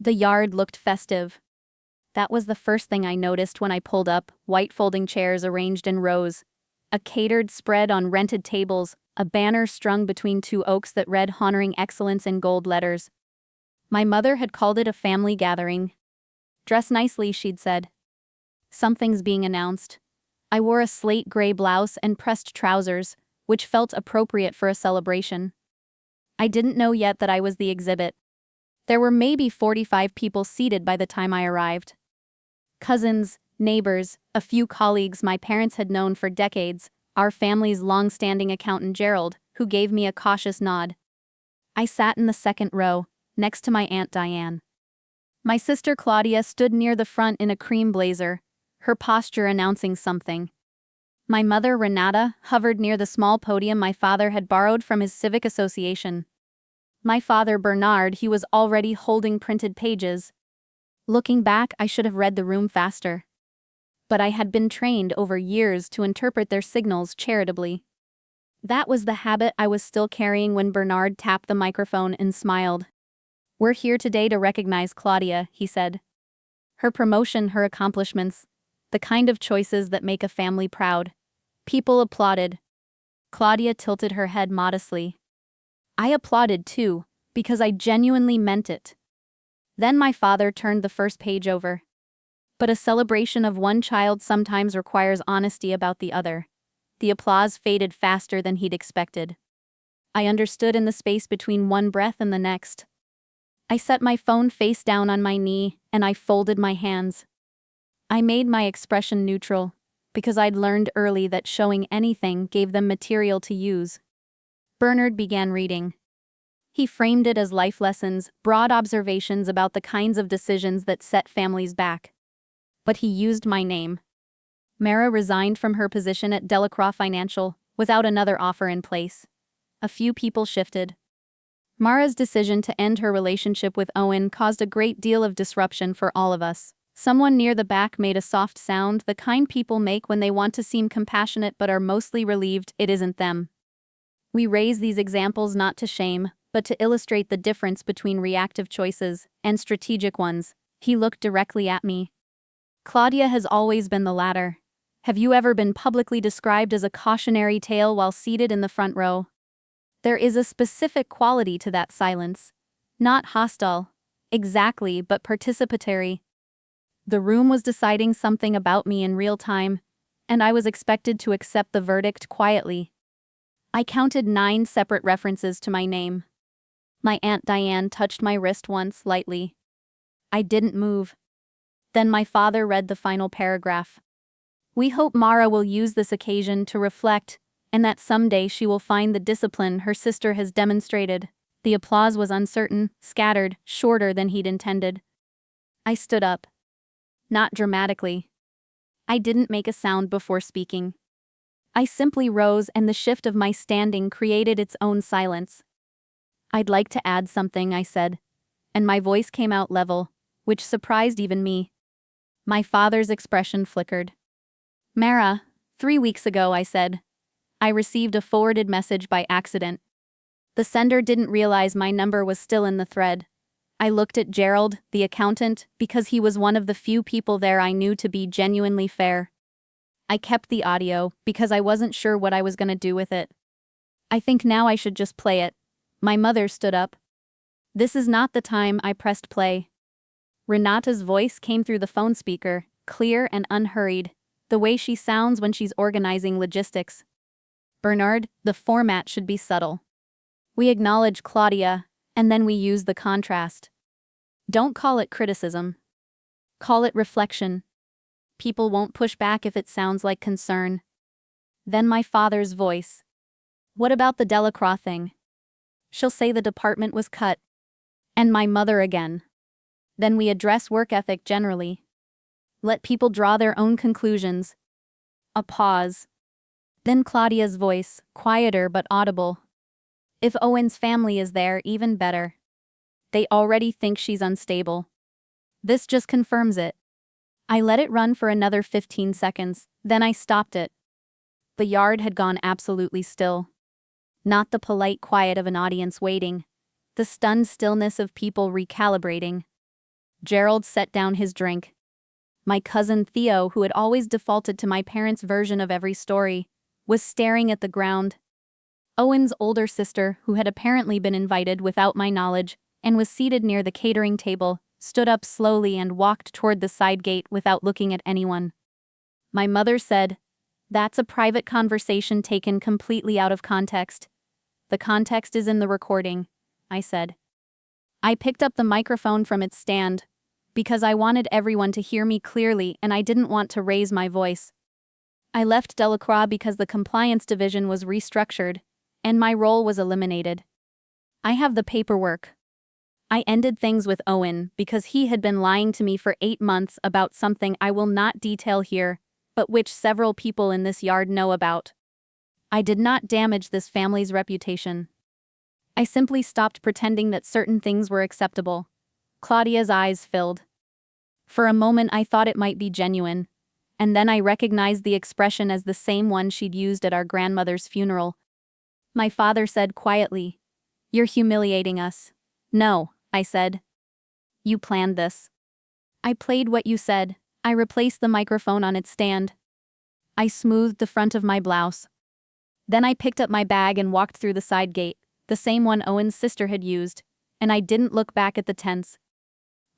The yard looked festive. That was the first thing I noticed when I pulled up, white folding chairs arranged in rows, a catered spread on rented tables, a banner strung between two oaks that read honoring excellence in gold letters. My mother had called it a family gathering. Dress nicely, she'd said. Something's being announced. I wore a slate gray blouse and pressed trousers, which felt appropriate for a celebration. I didn't know yet that I was the exhibit. There were maybe 45 people seated by the time I arrived. Cousins, neighbors, a few colleagues my parents had known for decades, our family's long-standing accountant Gerald, who gave me a cautious nod. I sat in the second row, next to my Aunt Diane. My sister Claudia stood near the front in a cream blazer, her posture announcing something. My mother Renata hovered near the small podium my father had borrowed from his civic association. My father Bernard, he was already holding printed pages. Looking back, I should have read the room faster. But I had been trained over years to interpret their signals charitably. That was the habit I was still carrying when Bernard tapped the microphone and smiled. "We're here today to recognize Claudia," he said. "Her promotion, her accomplishments, the kind of choices that make a family proud." People applauded. Claudia tilted her head modestly. I applauded too, because I genuinely meant it. Then my father turned the first page over. But a celebration of one child sometimes requires honesty about the other. The applause faded faster than he'd expected. I understood in the space between one breath and the next. I set my phone face down on my knee, and I folded my hands. I made my expression neutral, because I'd learned early that showing anything gave them material to use. Bernard began reading. He framed it as life lessons, broad observations about the kinds of decisions that set families back. But he used my name. Mara resigned from her position at Delacroix Financial, without another offer in place. A few people shifted. Mara's decision to end her relationship with Owen caused a great deal of disruption for all of us. Someone near the back made a soft sound, the kind people make when they want to seem compassionate but are mostly relieved it isn't them. We raise these examples not to shame, but to illustrate the difference between reactive choices and strategic ones. He looked directly at me. Claudia has always been the latter. Have you ever been publicly described as a cautionary tale while seated in the front row? There is a specific quality to that silence. Not hostile, exactly, but participatory. The room was deciding something about me in real time, and I was expected to accept the verdict quietly. I counted 9 separate references to my name. My Aunt Diane touched my wrist once, lightly. I didn't move. Then my father read the final paragraph. "We hope Mara will use this occasion to reflect, and that someday she will find the discipline her sister has demonstrated." The applause was uncertain, scattered, shorter than he'd intended. I stood up. Not dramatically. I didn't make a sound before speaking. I simply rose, and the shift of my standing created its own silence. "I'd like to add something," I said, and my voice came out level, which surprised even me. My father's expression flickered. "Mara, 3 weeks ago," I said, "I received a forwarded message by accident. The sender didn't realize my number was still in the thread. I looked at Gerald, the accountant, because he was one of the few people there I knew to be genuinely fair. I kept the audio, because I wasn't sure what I was going to do with it. I think now I should just play it." My mother stood up. "This is not the time." I pressed play. Renata's voice came through the phone speaker, clear and unhurried, the way she sounds when she's organizing logistics. "Bernard, the format should be subtle. We acknowledge Claudia, and then we use the contrast. Don't call it criticism. Call it reflection. People won't push back if it sounds like concern." Then my father's voice. "What about the Delacroix thing? She'll say the department was cut." And my mother again. "Then we address work ethic generally. Let people draw their own conclusions." A pause. Then Claudia's voice, quieter but audible. "If Owen's family is there, even better. They already think she's unstable. This just confirms it." I let it run for another 15 seconds, then I stopped it. The yard had gone absolutely still. Not the polite quiet of an audience waiting, the stunned stillness of people recalibrating. Gerald set down his drink. My cousin Theo, who had always defaulted to my parents' version of every story, was staring at the ground. Owen's older sister, who had apparently been invited without my knowledge and was seated near the catering table, stood up slowly and walked toward the side gate without looking at anyone. My mother said, "That's a private conversation taken completely out of context." "The context is in the recording," I said. I picked up the microphone from its stand, because I wanted everyone to hear me clearly and I didn't want to raise my voice. I left Delacroix because the compliance division was restructured, and my role was eliminated. I have the paperwork. I ended things with Owen because he had been lying to me for 8 months about something I will not detail here, but which several people in this yard know about. I did not damage this family's reputation. I simply stopped pretending that certain things were acceptable. Claudia's eyes filled. For a moment I thought it might be genuine, and then I recognized the expression as the same one she'd used at our grandmother's funeral. My father said quietly, "You're humiliating us." "No," I said. "You planned this." I played what you said. I replaced the microphone on its stand. I smoothed the front of my blouse. Then I picked up my bag and walked through the side gate, the same one Owen's sister had used, and I didn't look back at the tents.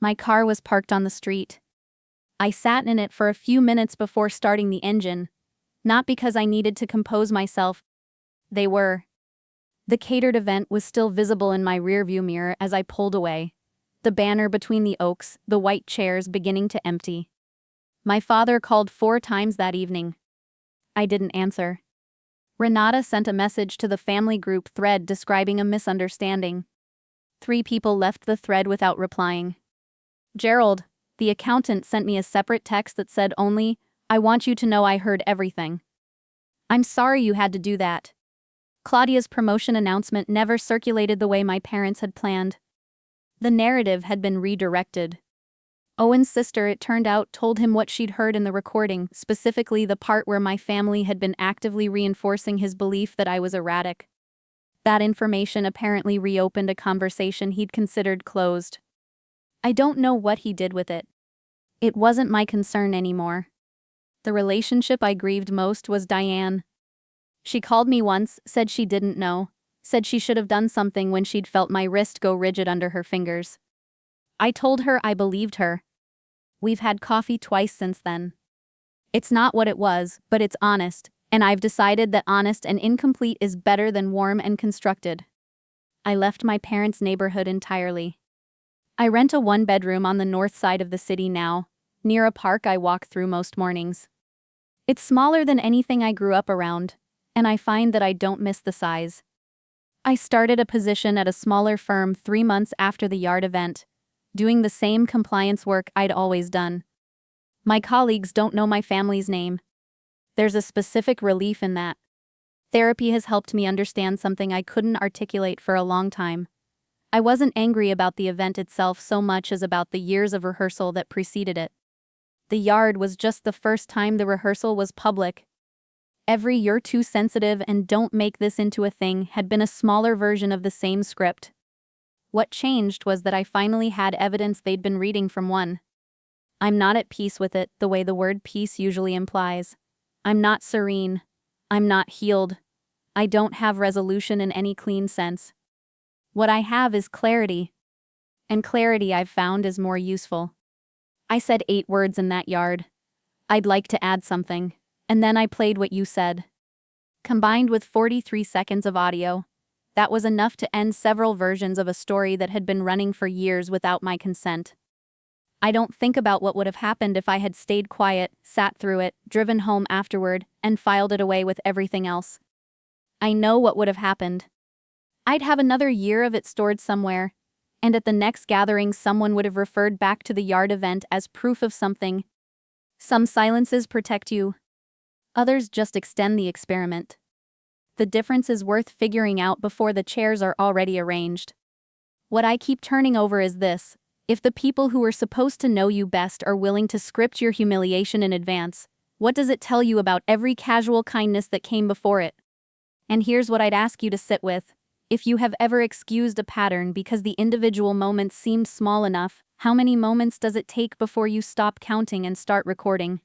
My car was parked on the street. I sat in it for a few minutes before starting the engine, not because I needed to compose myself. They were. The catered event was still visible in my rearview mirror as I pulled away, the banner between the oaks, the white chairs beginning to empty. My father called 4 times that evening. I didn't answer. Renata sent a message to the family group thread describing a misunderstanding. 3 people left the thread without replying. Gerald, the accountant, sent me a separate text that said only, "I want you to know I heard everything. I'm sorry you had to do that." Claudia's promotion announcement never circulated the way my parents had planned. The narrative had been redirected. Owen's sister, it turned out, told him what she'd heard in the recording, specifically the part where my family had been actively reinforcing his belief that I was erratic. That information apparently reopened a conversation he'd considered closed. I don't know what he did with it. It wasn't my concern anymore. The relationship I grieved most was Diane. She called me once, said she didn't know, said she should have done something when she'd felt my wrist go rigid under her fingers. I told her I believed her. We've had coffee twice since then. It's not what it was, but it's honest, and I've decided that honest and incomplete is better than warm and constructed. I left my parents' neighborhood entirely. I rent a 1-bedroom on the north side of the city now, near a park I walk through most mornings. It's smaller than anything I grew up around, and I find that I don't miss the size. I started a position at a smaller firm 3 months after the yard event, doing the same compliance work I'd always done. My colleagues don't know my family's name. There's a specific relief in that. Therapy has helped me understand something I couldn't articulate for a long time. I wasn't angry about the event itself so much as about the years of rehearsal that preceded it. The yard was just the first time the rehearsal was public. Every "you're too sensitive and don't make this into a thing" had been a smaller version of the same script. What changed was that I finally had evidence they'd been reading from one. I'm not at peace with it, the way the word peace usually implies. I'm not serene. I'm not healed. I don't have resolution in any clean sense. What I have is clarity. And clarity, I've found, is more useful. I said 8 words in that yard. I'd like to add something. And then I played what you said. Combined with 43 seconds of audio, that was enough to end several versions of a story that had been running for years without my consent. I don't think about what would have happened if I had stayed quiet, sat through it, driven home afterward, and filed it away with everything else. I know what would have happened. I'd have another year of it stored somewhere, and at the next gathering someone would have referred back to the yard event as proof of something. Some silences protect you. Others just extend the experiment. The difference is worth figuring out before the chairs are already arranged. What I keep turning over is this: if the people who are supposed to know you best are willing to script your humiliation in advance, what does it tell you about every casual kindness that came before it? And here's what I'd ask you to sit with. If you have ever excused a pattern because the individual moments seemed small enough, How many moments does it take before you stop counting and start recording?